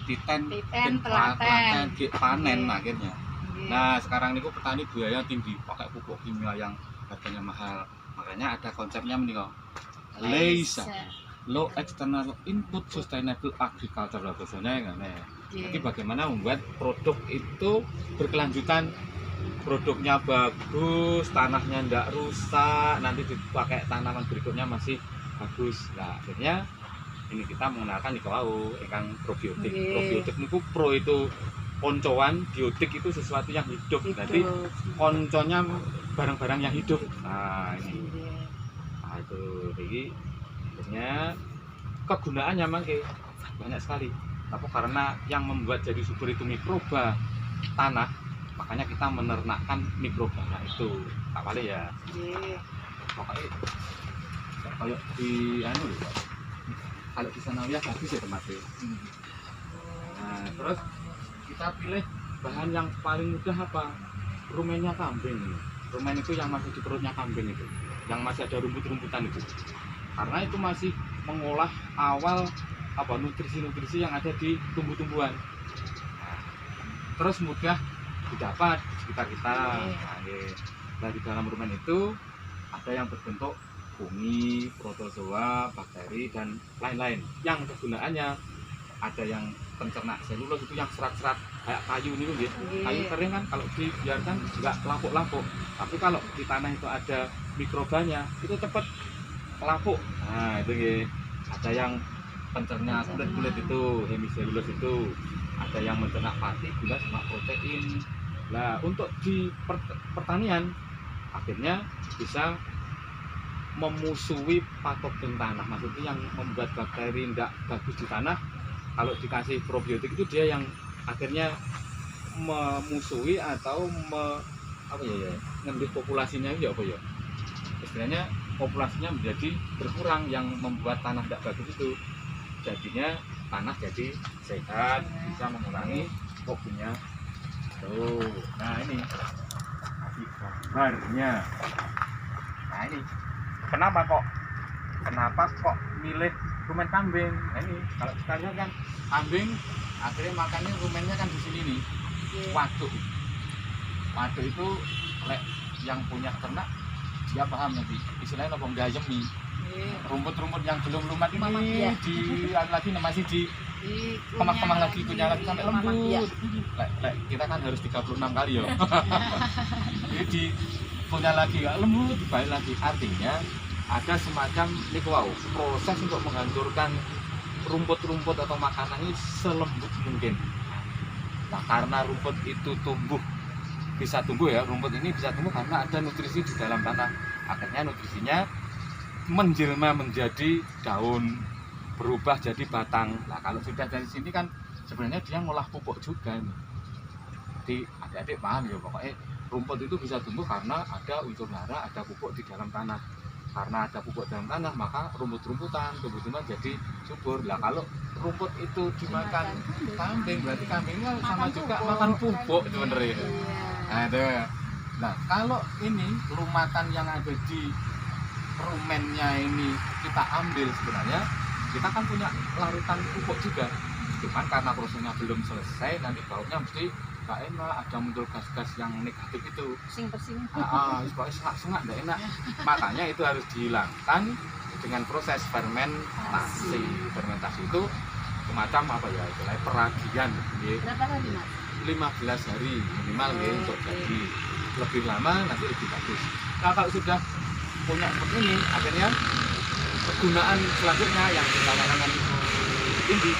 titen telaten panen akhirnya. Nggih. Nah, sekarang niku petani biaya tinggi, pakai pupuk kimia yang harganya mahal. Makanya ada konsepnya menika. LEISA, Low External Input Sustainable Agriculture bahasanya ngene. Jadi bagaimana membuat produk itu berkelanjutan, produknya bagus, tanahnya ndak rusak, nanti dipakai tanaman berikutnya masih bagus. Nah, akhirnya ini kita mengenalkan niku wau ingkang probiotik. Probiotik niku pro itu koncoan, biotik itu sesuatu yang hidup. Jadi konconya barang-barang yang hidup. Nah, ini. Nah, itu jadi akhirnya kegunaannya mangke banyak sekali. Tapi karena yang membuat jadi subur itu mikroba tanah, makanya kita menernakkan mikroba itu. Tak wale ya. Nggih. Pokoknya kayak di anu lho, kalau di Sanawiyah bagus ya tempatnya. Nah, terus kita pilih bahan yang paling mudah apa? Rumennya kambing. Rumen itu yang masih di perutnya kambing itu, yang masih ada rumput-rumputan itu. Karena itu masih mengolah awal apa nutrisi-nutrisi yang ada di tumbuh-tumbuhan. Nah, terus mudah didapat di sekitar kita. Nah, di dalam rumen itu ada yang berbentuk fungi, protozoa, bakteri dan lain-lain. Yang kegunaannya ada yang pencernak selulose itu yang serat-serat kayak kayu ini gitu. Kayu kering kan kalau dibiarkan nggak lapuk-lapuk. Tapi kalau di tanah itu ada mikrobanya itu cepat lapuk. Nah, itu gitu. Ada yang pencernak kulit-kulit itu, hemiselulose itu. Ada yang mencernak pati, gula sama protein. Nah, untuk di pertanian akhirnya bisa memusuhi patogen tanah, maksudnya yang membuat bakteri tidak bagus di tanah. Kalau dikasih probiotik itu dia yang akhirnya memusuhi atau ngendih populasinya ya apa ya, istilahnya populasinya menjadi berkurang, yang membuat tanah tidak bagus itu. Jadinya tanah jadi sehat, bisa mengurangi pokoknya. Tuh, nah ini gambarnya. Nah ini kenapa kok milih rumen kambing? Nah ini kalau kita lihat kan kambing akhirnya makannya rumennya kan di sini nih. Waduk itu lek yang punya ternak dia paham nanti istilahnya apa gayemi. Rumput-rumput yang belum lumat ini di lagi masih di kemah-kemah lagi, kunyah lagi sampai lembut. Lek kita kan harus 36 kali ya. Jadi di punya lagi lembut, balik lagi. Artinya ada semacam niku proses untuk menghancurkan rumput-rumput atau makanan ini selembut mungkin. Nah, karena rumput itu bisa tumbuh ya, rumput ini bisa tumbuh karena ada nutrisi di dalam tanah. Akhirnya nutrisinya menjelma menjadi daun, berubah jadi batang. Nah, kalau sudah dari sini kan sebenarnya dia ngolah pupuk juga nih. Jadi adik-adik paham ya, pokoknya rumput itu bisa tumbuh karena ada unsur hara, ada pupuk di dalam tanah. Karena ada pupuk dalam tanah, maka rumput-rumputan, tumbuh-tumbuhan jadi subur. Lah kalau rumput itu dimakan kambing, berarti kambingnya sama juga makan pupuk sebenarnya. Nah, kalau ini rumatan yang ada di rumennya ini kita ambil, sebenarnya kita kan punya larutan pupuk juga. Cuman karena prosesnya belum selesai, nanti baunya mesti gak enak, ada muncul gas-gas yang negatif itu. Persing-persing. Sengak gak enak. Makanya itu harus dihilangkan dengan proses fermentasi. Fermentasi itu semacam apa ya, istilahnya peragian. Berapa hari, Mas? 15 hari minimal untuk jadi. Lebih lama nanti lebih bagus. Nah, kalau sudah punya seperti ini, akhirnya kegunaan selanjutnya yang kita lakukan ini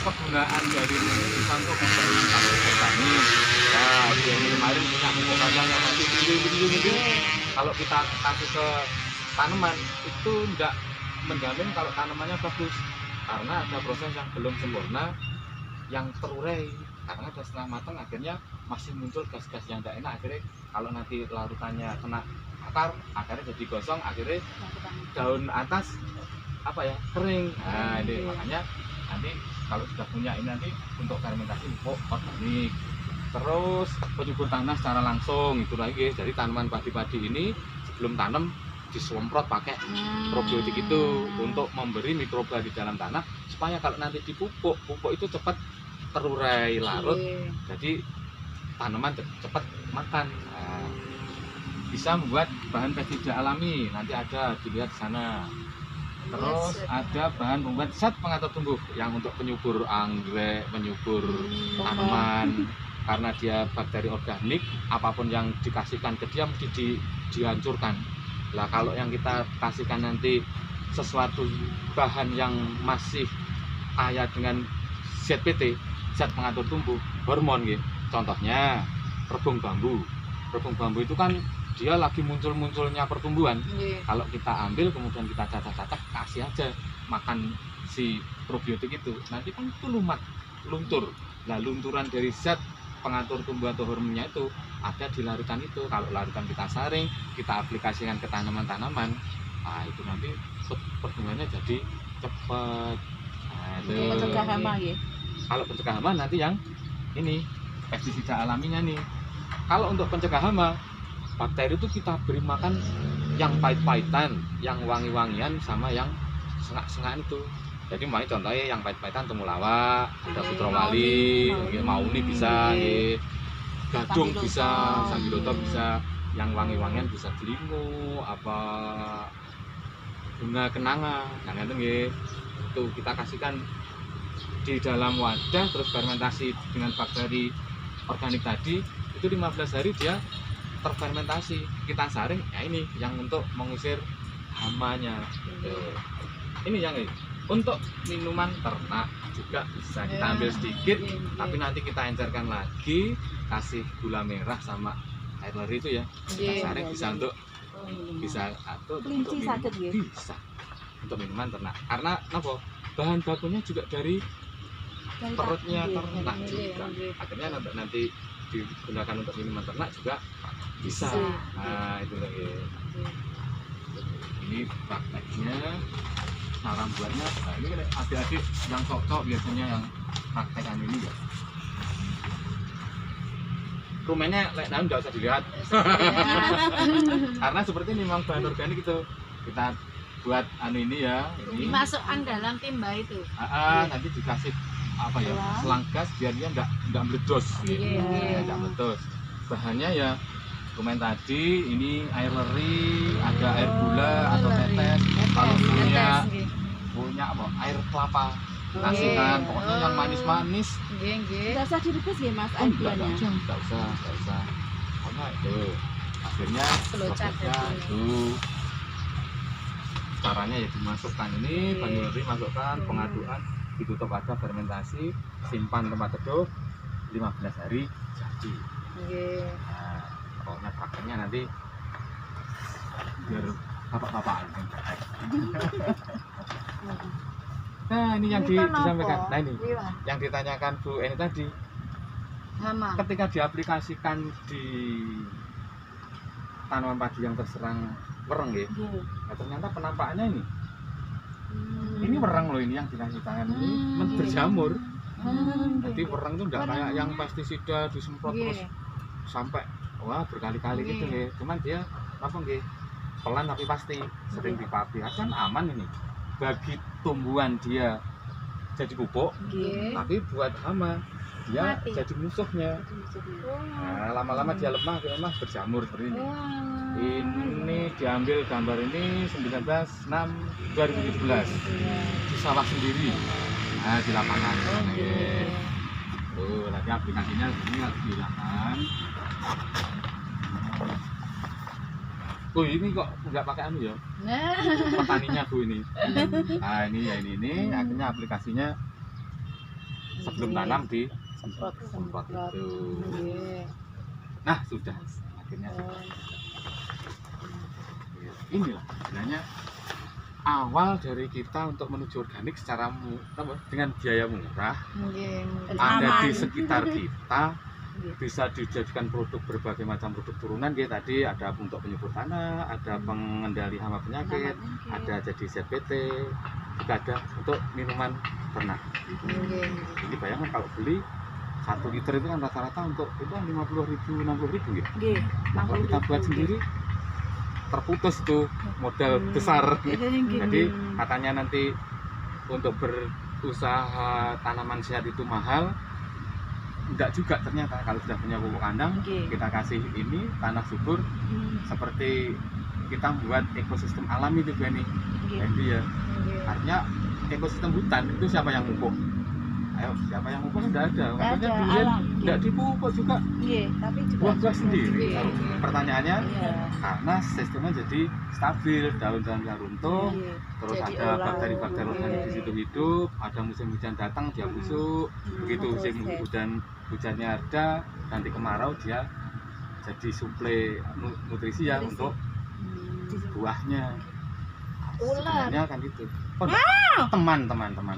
kegunaan dari bisa untuk memperlukan petani. Nah, ini kemarin punya pupuk kacang yang masih gede. Kalau kita kasih ke tanaman itu tidak menjamin kalau tanamannya bagus, karena ada proses yang belum sempurna yang terurai. Karena ada setelah matang akhirnya masih muncul gas-gas yang tidak enak. Akhirnya kalau nanti larutannya kena akar, akarnya jadi gosong, akhirnya daun atas kering. Nah, ini makanya nanti kalau sudah punya ini nanti untuk fermentasi pupuk organik, terus penyubur tanah secara langsung itu lagi. Jadi tanaman padi-padi ini sebelum tanam disemprot pakai probiotik itu untuk memberi mikroba di dalam tanah supaya kalau nanti dipupuk, pupuk itu cepat terurai larut, Nggih. jadi tanaman cepat makan. Nah, bisa membuat bahan pestisida alami, nanti ada dilihat di sana. Terus ada bahan pembuat zat pengatur tumbuh yang untuk penyubur anggrek, penyubur tanaman, karena dia bakteri organik, apapun yang dikasihkan ke dia mesti dihancurkan. Lah kalau yang kita kasihkan nanti sesuatu bahan yang masih kaya dengan ZPT, zat pengatur tumbuh, hormon gitu. Contohnya rebung bambu. Rebung bambu itu kan dia lagi muncul-munculnya pertumbuhan. Nggih. Kalau kita ambil kemudian kita cacah-cacah, kasih aja makan si probiotik itu, nanti kan itu luntur. Nah, lunturan dari zat pengatur tumbuh atau hormonnya itu ada di larutan itu. Kalau larutan kita saring, kita aplikasikan ke tanaman-tanaman, nah itu nanti pertumbuhannya jadi cepat. Nah, itu. Mencegah hama nggih. Kalau pencegah hama nanti yang ini pestisida alaminya nih. Kalau untuk pencegah hama, bakteri itu kita beri makan yang pahit-pahitan, yang wangi-wangian, sama yang sengak-sengakan itu. Jadi contohnya yang pahit-pahitan temulawak, ada putrawali, mauni bisa, gadung bisa, sambiloto bisa, yang wangi-wangian bisa delingo, apa bunga kenanga, nah itu nggih. Itu kita kasihkan di dalam wadah, terus fermentasi dengan bakteri organik tadi, itu 15 hari dia terfermentasi, kita saring, ya ini yang untuk mengusir hamanya. Ini yang ini. Untuk minuman ternak juga bisa kita ambil sedikit, tapi nanti kita encerkan lagi, kasih gula merah sama air leri itu ya, kita saring bisa untuk Kelinci sakit nggih. bisa untuk minuman ternak, karena apa, bahan bakunya juga dari perutnya ternak juga, akhirnya nanti digunakan untuk minuman ternak juga bisa. Nah itu lagi, ini prakteknya, cara buatnya. Nah ini kan adik-adik yang cocok biasanya yang praktekan ini ya. Rumennya nggak usah dilihat karena seperti ini memang bahan organik itu kita buat ini ya, ini Dimasukkan dalam timba itu. nanti dikasih apa ya, selang gas biar dia nggak meledos gitu. Nggak meledos. Bahannya ya rumen tadi, ini air leri, ada air gula atau tetes. Kalau punya apa, air kelapa, kasihkan, pokoknya yang manis-manis. Nggih. Rasa direbus nggih Mas air Enggak gulanya. usah. Karena itu akhirnya prosesnya itu caranya ya dimasukkan ini, banyu leri masukkan, pengaduan, ditutup aja, fermentasi, simpan tempat teduh 15 hari jadi. Nah, pokoknya prakteknya nanti biar bapak-bapak yang praktek. Nah ini yang disampaikan, nah ini yang ditanyakan Bu Eni tadi, Hama. ketika diaplikasikan di tanaman padi yang terserang wereng ya, nah, ternyata penampakannya ini wereng loh, ini yang dikasih tangan ini berjamur. Jadi wereng itu enggak kayak yang pestisida disemprot terus sampai wah berkali-kali gitu ya. Cuman dia apa nggih, pelan tapi pasti, sering dipapi, kan aman ini. Bagi tumbuhan dia jadi pupuk, tapi buat hama dia Mati. jadi musuhnya. Nah, lama-lama dia lemah berjamur seperti ini. Ini diambil gambar ini 19/6/2017 di sawah sendiri. Nah, di lapangan. Tuh, nanti aplikasinya ini harus di lapangan. Oh, ini kok nggak pakai anu ya? Petaninya Bu ini. Nah, ini akhirnya aplikasinya sebelum tanam di semprot itu. Nah, sudah. Akhirnya sudah. Inilah sebenarnya awal dari kita untuk menuju organik secara dengan biaya murah, ada di sekitar kita, bisa dijadikan produk, berbagai macam produk turunan ya. Tadi ada untuk penyubur tanah, ada pengendali hama penyakit, ada jadi ZPT, juga ada untuk minuman ternak. Ini bayangkan kalau beli 1 liter itu kan rata-rata untuk itu 50.000, 60.000 ya. Nah, kalau kita buat sendiri terputus tuh modal besar. Jadi katanya nanti untuk usaha tanaman sehat itu mahal, enggak juga ternyata. Kalau sudah punya pupuk kandang, kita kasih ini tanah subur, seperti kita buat ekosistem alami itu Beni. Jadi ya, artinya ekosistem hutan itu siapa yang pupuk? Ayo, siapa yang pupuk? Enggak ada. Maksudnya durian enggak dipupuk juga. Tapi juga Buah-buah sendiri. Pertanyaannya, Iya. karena sistemnya jadi stabil, daun-daunnya runtuh, terus Jadi ada ulang. bakteri-bakteri organik di situ hidup, ada musim hujan datang dia busuk, begitu musim hujannya ada, nanti kemarau dia jadi suplai nutrisi ya untuk buahnya. Sebenarnya kan gitu. Oh, teman-teman.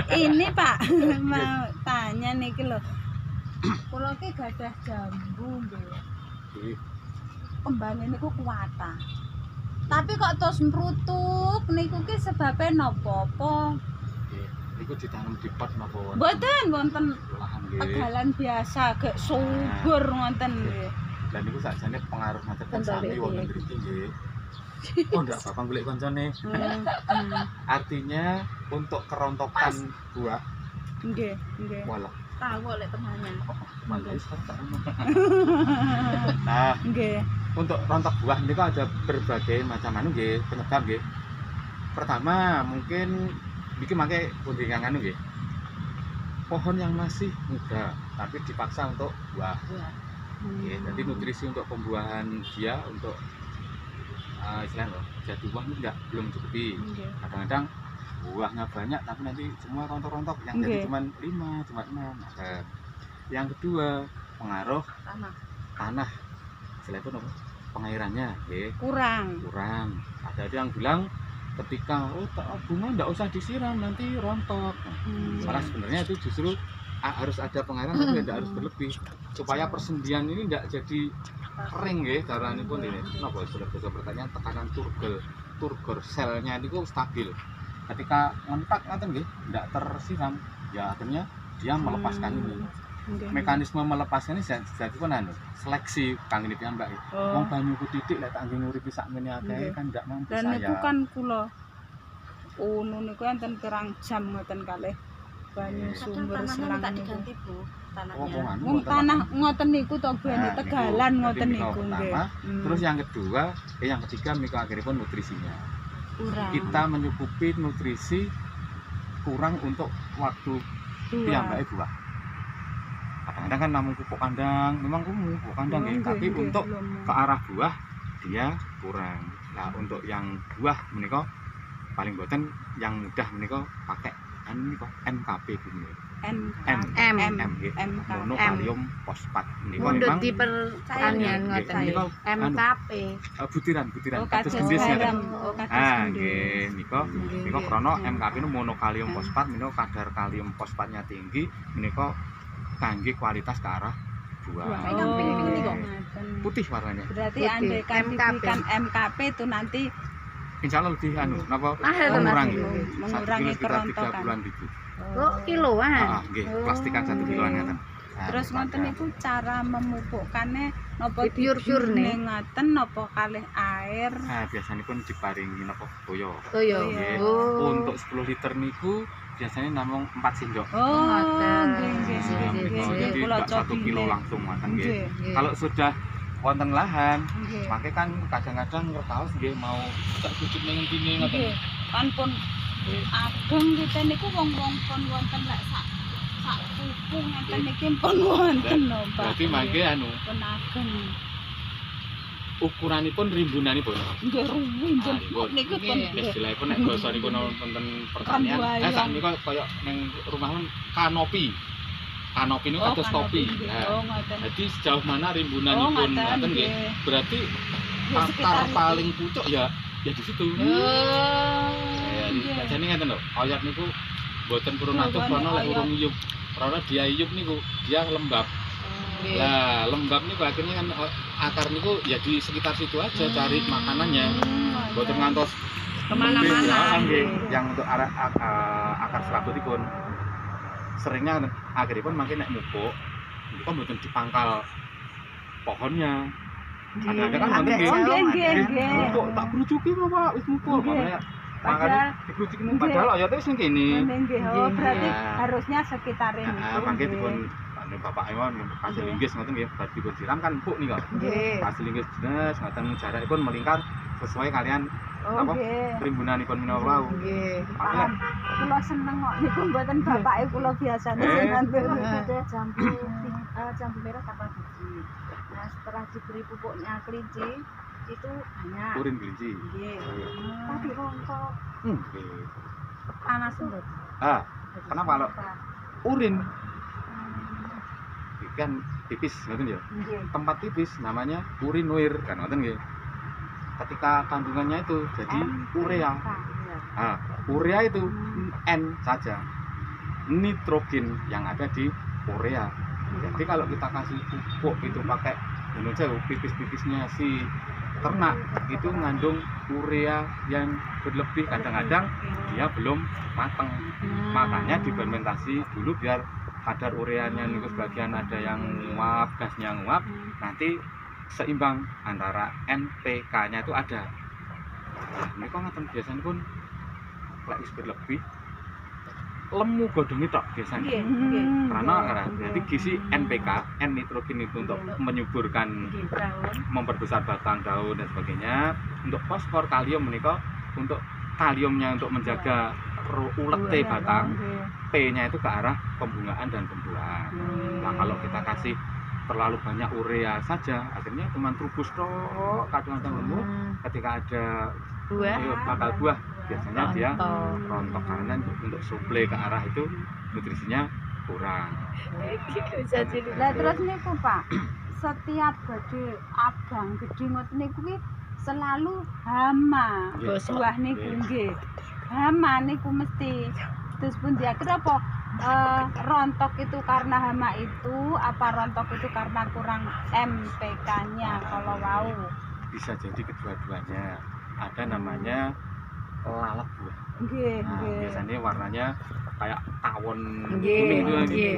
Ini Pak mau tanya niki lho. Kula ki gadah jambu nggih. Kembangé niku kuwata. Tapi kok terus mrutuk niku ki sebabe napa apa? Niku ditanam di pot napa wonten? Mboten wonten Lahan nggih. tegalan biasa gek subur ngoten nggih. Dan niku sakjane pengaruh ngaten sami wonten mriki nggih. Oh enggak apa-apa golek koncone. Artinya untuk kerontokan buah. Nggih. Walah. Tahu oleh temannya. Nah, Nggih. untuk rontok buah niku ada berbagai macam anu nggih, penyebab nggih. Pertama, mungkin iki mangke pundi kang anu nggih. Pohon yang masih muda tapi dipaksa untuk buah. Nggih, jadi nutrisi untuk pembuahan dia untuk istilahnya jadi buah itu belum cukupi. Kadang-kadang buahnya banyak tapi nanti semua rontok-rontok yang jadi cuma 5, cuma 6. Nah, yang kedua pengaruh tanah istilah itu apa? Pengairannya kurang. Ada yang bilang ketika bunga enggak usah disiram nanti rontok. Malah sebenarnya itu justru harus ada pengairan tapi tidak harus berlebih supaya persendian ini tidak jadi kering nggih darahnya pun ini. Napa istilah bahasa pertanyaan tekanan turgor selnya itu stabil. Ketika ngentak ngoten nggih tidak tersiram ya akhirnya dia melepaskan ini. Mekanisme melepaskan ini jadi pun anu seleksi kang ini piyambak. Wong banyuku titik lek tak nggih nguripi sakmene akeh kan ndak mampu saya. Dan niku kan kula niku enten pirang jam ngoten kalih banyu sumber selang diganti Bu tanahnya. Wong tanah ngoten niku to Beni tegalan ngoten niku nggih. Terus yang kedua, yang ketiga niku akhiripun nutrisinya. Kurang. Kita menyukupi nutrisi kurang untuk waktu piyambake buah. Kadang-kadang kan namung pupuk kandang, memang pupuk kandang nggih, tapi untuk ke arah buah dia kurang. Nah, untuk yang buah menika paling boten yang mudah menika pakai menika MKP Bu. Monokalium fosfat menika memang di pertanian ngoten MKP. Butiran kados gendis ngoten. Nggih nika krana MKP nu monokalium fosfat menika kadar kalium fosfatnya tinggi menika kangge kualitas ke arah buah. Putih warnanya. Berarti andaikan diberikan MKP itu nanti insya Allah lebih anu napa mengurangi kerontokan. 30.000. Oh, kiloan. Nggih, plastikan 1 kiloan ngaten. Terus ngoten niku cara memupukkannya napa pure ngoten napa kalih air. Nah, biasanipun diparingi napa toyo. Nggih. Untuk 10 liter niku biasanya namung 4 sendok. Jadi 1 kilo langsung makan nggih. Kalau sudah wonten lahan, pakai kan kadang-kadang ngertaos nggih mau tak cucuk ning kene ngoten. Kan pun ageng kita niku wong-wong pun wonten lek sak pupu ngeten niki pun wonten lho, Pak. Berarti mangke anu pun ageng. Ukuranipun rimbunanipun. Nggih rimbun niku pun istilahipun nek basa niku wonten pertanian. Sak niku kaya ning rumahun kanopi. Kanopi niku kados topi. Jadi sejauh mana rimbunanipun ngoten nggih. Berarti akar paling pucuk ya di situ. Jadi ngeten lho, oyot niku mboten purun atuh krana lek urung iyup. Krana dia iyup niku dia lembab. Lah, lembab niku akhirnya kan akar niku ya di sekitar situ aja cari makanannya. Mboten ngantos kemana-mana. Yang untuk akar serabutipun seringnya akhiripun makin nek mupuk niku mboten dipangkal pohonnya. Ada kan wonten nggih. Mupuk tak brujuki lho Pak, wis mupuk. Makanya Padahal dibrucikmu padahal oyotnya wis ning kene. nggih, oh berarti Iya. harusnya sekitarin itu. Mangke nggih. dipun anu bapak ewon kasih linggis ngoten nggih, bar dipun siram kan empuk nika. Nggih. Kasih linggis jelas ngoten jarakipun melingkar sesuai kalian Oh apa nggih. rimpunanipun menawa wau. Nggih. Paham. Kula seneng kok niku mboten bapake kula biasane sing nandur. Ada jambu merah tanpa biji. Nah, setelah diberi pupuknya kelinci itu banyak. Urin kelinci. Nggih. Tapi rontok Nggih. panas lho. Kenapa kalau urin kan tipis ngoten ya. Nggih. Tempat tipis namanya urinoir kan ngoten nggih. Ketika kandungannya itu jadi urea. Urea itu N saja. Nitrogen yang ada di urea. Jadi kalau kita kasih pupuk itu pakai Indonesia pipis-pipisnya si ternak itu ngandung urea yang berlebih, kadang-kadang dia belum mateng. Makanya difermentasi dulu biar kadar ureanya niku sebagian ada yang nguap, gasnya nguap, nanti seimbang antara NPK-nya itu ada. Nah, ini kok ngaten biasanya pun lek wis berlebih lemu godhonge tok biasanya. Nggih, nggih. Karena berarti gizi NPK, N nitrogen itu untuk menyuburkan, Nggih, daun. memperbesar batang, daun dan sebagainya. Untuk fosfor, kalium menika untuk kaliumnya untuk menjaga ulete batang, P-nya itu ke arah pembungaan dan pembuahan. Nah, kalau kita kasih terlalu banyak urea saja, akhirnya cuma trubus tok, kadang-kadang lemu. Ketika ada Buah. bakal buah, biasanya dia Rontok. rontok karena untuk suplai ke arah itu nutrisinya kurang. Bisa jadi. Lah terus niku Pak, setiap gede abang gede ngoten niku ki selalu hama. Nggih. Buah niku nggih. Hama niku mesti. Terus pun dia kira apa rontok itu karena hama itu, apa rontok itu karena kurang MPK-nya kalau mau. Bisa jadi kedua-duanya. Ada namanya lalat buah. Nggih, Nah, nggih. biasanya warnanya kayak tawon Nggih, kuning itu. nggih.